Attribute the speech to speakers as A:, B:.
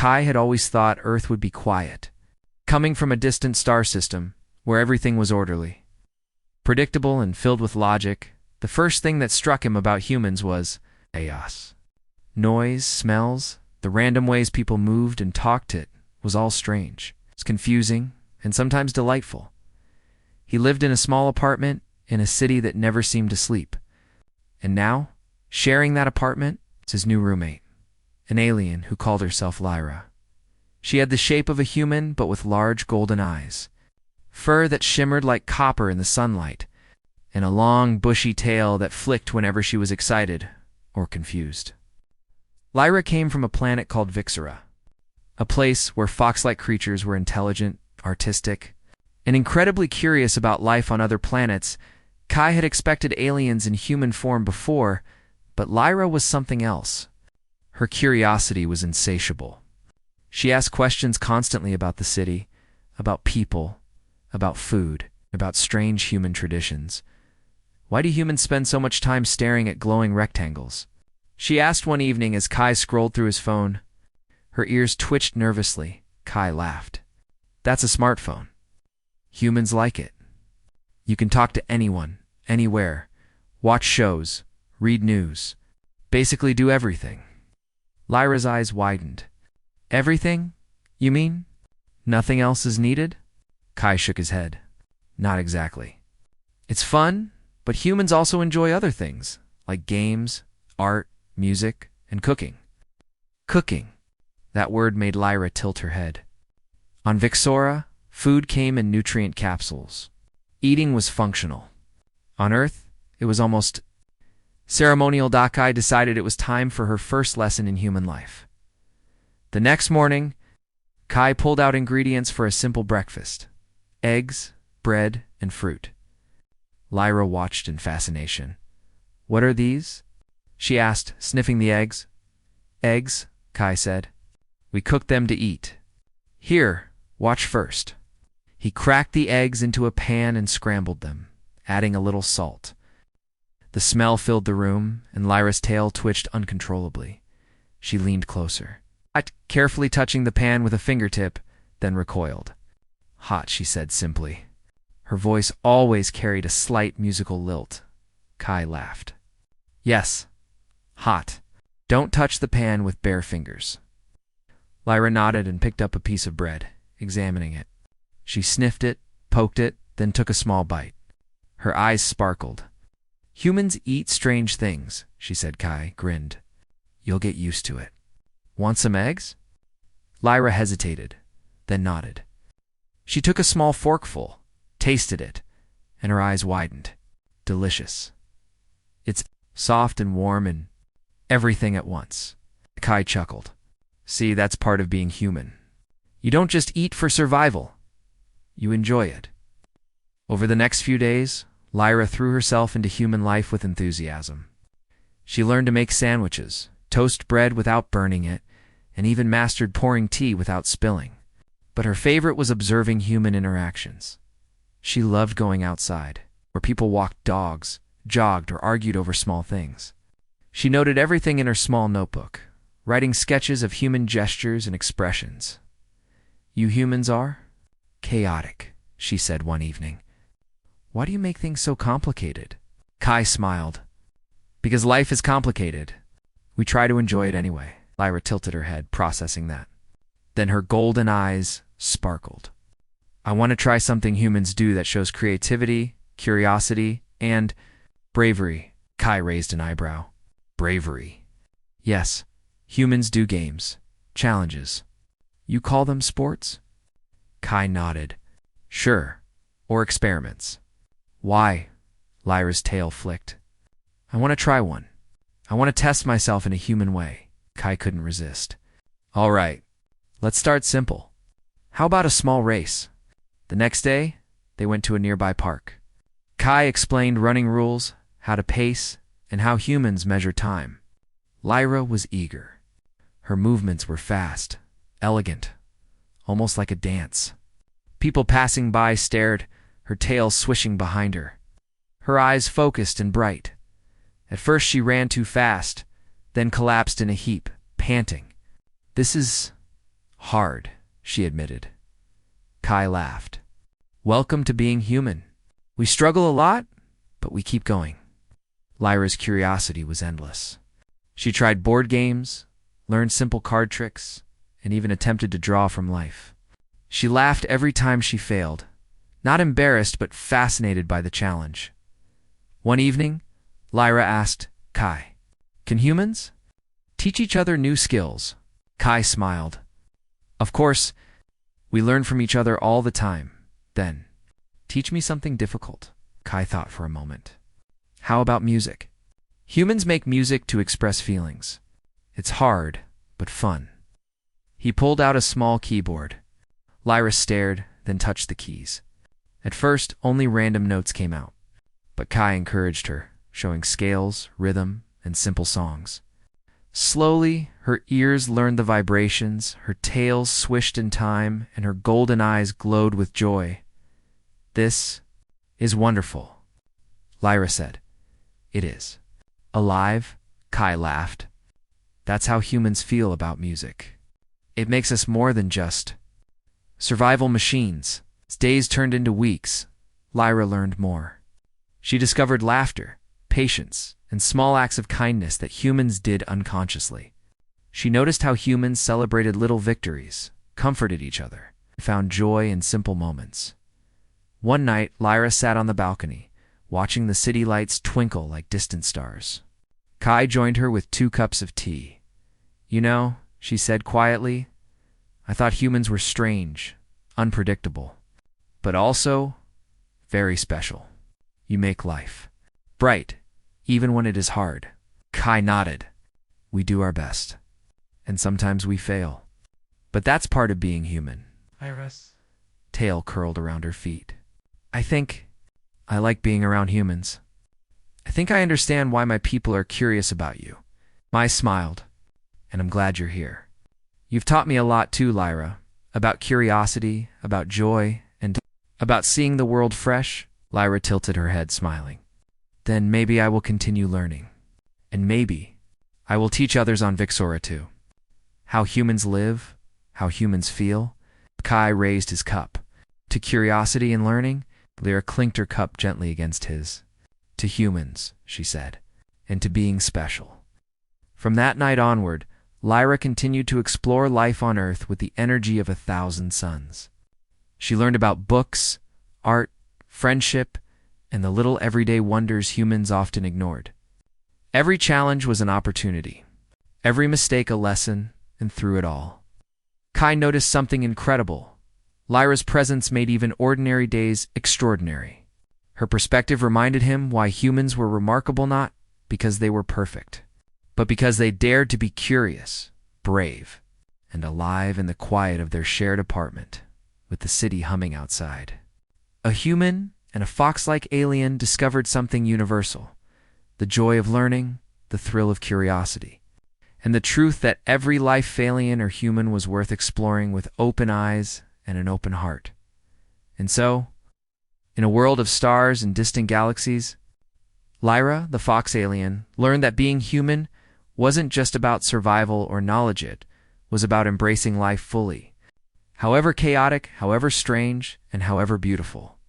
A: Kai had always thought Earth would be quiet, coming from a distant star system where everything was orderly, predictable and filled with logic. The first thing that struck him about humans was chaos. Noise, smells, the random ways people moved and talked, it was all strange. It was confusing and sometimes delightful. He lived in a small apartment in a city that never seemed to sleep. And now, sharing that apartment is his new roommate, an alien who called herself Lyra. She had the shape of a human, but with large golden eyes, fur that shimmered like copper in the sunlight, and a long, bushy tail that flicked whenever she was excited or confused. Lyra came from a planet called Vixera, a place where fox-like creatures were intelligent, artistic, and incredibly curious about life on other planets. Kai had expected aliens in human form before, but Lyra was something else. Her curiosity was insatiable. She asked questions constantly about the city, about people, about food, about strange human traditions. Why do humans spend so much time staring at glowing rectangles? She asked one evening as Kai scrolled through his phone. Her ears twitched nervously. Kai laughed. That's a smartphone. Humans like it. You can talk to anyone, anywhere, watch shows, read news, basically do everything. Lyra's eyes widened. Everything? You mean? Nothing else is needed? Kai shook his head. Not exactly. It's fun, but humans also enjoy other things, like games, art, music, and cooking. Cooking. That word made Lyra tilt her head. On Vixora, food came in nutrient capsules. Eating was functional. On Earth, it was almost ceremonial. Kai decided it was time for her first lesson in human life. The next morning, Kai pulled out ingredients for a simple breakfast: eggs, bread, and fruit. Lyra watched in fascination. What are these? She asked, sniffing the eggs. Eggs, Kai said. We cook them to eat. Here, watch first. He cracked the eggs into a pan and scrambled them, adding a little salt. The smell filled the room, and Lyra's tail twitched uncontrollably. She leaned closer, carefully touching the pan with a fingertip, then recoiled. Hot, she said simply. Her voice always carried a slight musical lilt. Kai laughed. Yes, hot. Don't touch the pan with bare fingers. Lyra nodded and picked up a piece of bread, examining it. She sniffed it, poked it, then took a small bite. Her eyes sparkled. Humans eat strange things, she said. Kai grinned. You'll get used to it. Want some eggs? Lyra hesitated, then nodded. She took a small forkful, tasted it, and her eyes widened. Delicious. It's soft and warm and everything at once. Kai chuckled. See, that's part of being human. You don't just eat for survival. You enjoy it. Over the next few days, Lyra threw herself into human life with enthusiasm. She learned to make sandwiches, toast bread without burning it, and even mastered pouring tea without spilling. But her favorite was observing human interactions. She loved going outside, where people walked dogs, jogged, or argued over small things. She noted everything in her small notebook, writing sketches of human gestures and expressions. You humans are chaotic, she said one evening. Why do you make things so complicated? Kai smiled. Because life is complicated. We try to enjoy it anyway. Lyra tilted her head, processing that. Then her golden eyes sparkled. I want to try something humans do that shows creativity, curiosity, and bravery. Kai raised an eyebrow. Bravery. Yes, humans do games, challenges. You call them sports? Kai nodded. Sure, or experiments. Why? Lyra's tail flicked. I want to try one. I want to test myself in a human way. Kai couldn't resist. All right, let's start simple. How about a small race? The next day, they went to a nearby park. Kai explained running rules, how to pace, and how humans measure time. Lyra was eager. Her movements were fast, elegant, almost like a dance. People passing by stared, her tail swishing behind her. Her eyes focused and bright. At first she ran too fast, then collapsed in a heap, panting. This is Hard, she admitted. Kai laughed. Welcome to being human. We struggle a lot, but we keep going. Lyra's curiosity was endless. She tried board games, learned simple card tricks, and even attempted to draw from life. She laughed every time she failed, not embarrassed but fascinated by the challenge. One evening, Lyra asked Kai, "Can humans teach each other new skills?" Kai smiled. "Of course, we learn from each other all the time. Then, teach me something difficult." Kai thought for a moment. "How about music? Humans make music to express feelings. It's hard, but fun." He pulled out a small keyboard. Lyra stared, then touched the keys. At first, only random notes came out, but Kai encouraged her, showing scales, rhythm, and simple songs. Slowly, her ears learned the vibrations, her tail swished in time, and her golden eyes glowed with joy. "This is wonderful," Lyra said. "It is." "Alive?" Kai laughed. "That's how humans feel about music. It makes us more than just survival machines." As days turned into weeks, Lyra learned more. She discovered laughter, patience, and small acts of kindness that humans did unconsciously. She noticed how humans celebrated little victories, comforted each other, and found joy in simple moments. One night, Lyra sat on the balcony, watching the city lights twinkle like distant stars. Kai joined her with 2 cups of tea. "You know," she said quietly, "I thought humans were strange, unpredictable, but also very special. You make life bright, even when it is hard." Kai nodded. "We do our best, and sometimes we fail. But that's part of being human." Lyra's tail curled around her feet. I think I like being around humans. I think I understand why my people are curious about you." Mai smiled. "And I'm glad you're here. You've taught me a lot too, Lyra, about curiosity, about joy, and about seeing the world fresh." Lyra tilted her head, smiling. "Then maybe I will continue learning. And maybe I will teach others on Vixora too. How humans live, how humans feel." Kai raised his cup. To curiosity and learning, Lyra clinked her cup gently against his. "To humans," she said, "and to being special." From that night onward, Lyra continued to explore life on Earth with the energy of 1,000 suns. She learned about books, art, friendship, and the little everyday wonders humans often ignored. Every challenge was an opportunity, every mistake a lesson, and through it all, Kai noticed something incredible. Lyra's presence made even ordinary days extraordinary. Her perspective reminded him why humans were remarkable, not because they were perfect, but because they dared to be curious, brave, and alive in the quiet of their shared apartment, with the city humming outside. A human and a fox-like alien discovered something universal: the joy of learning, the thrill of curiosity, and the truth that every life, alien or human, was worth exploring with open eyes and an open heart. And so, in a world of stars and distant galaxies, Lyra, the fox alien, learned that being human wasn't just about survival or knowledge, it was about embracing life fully, however chaotic, however strange, and however beautiful.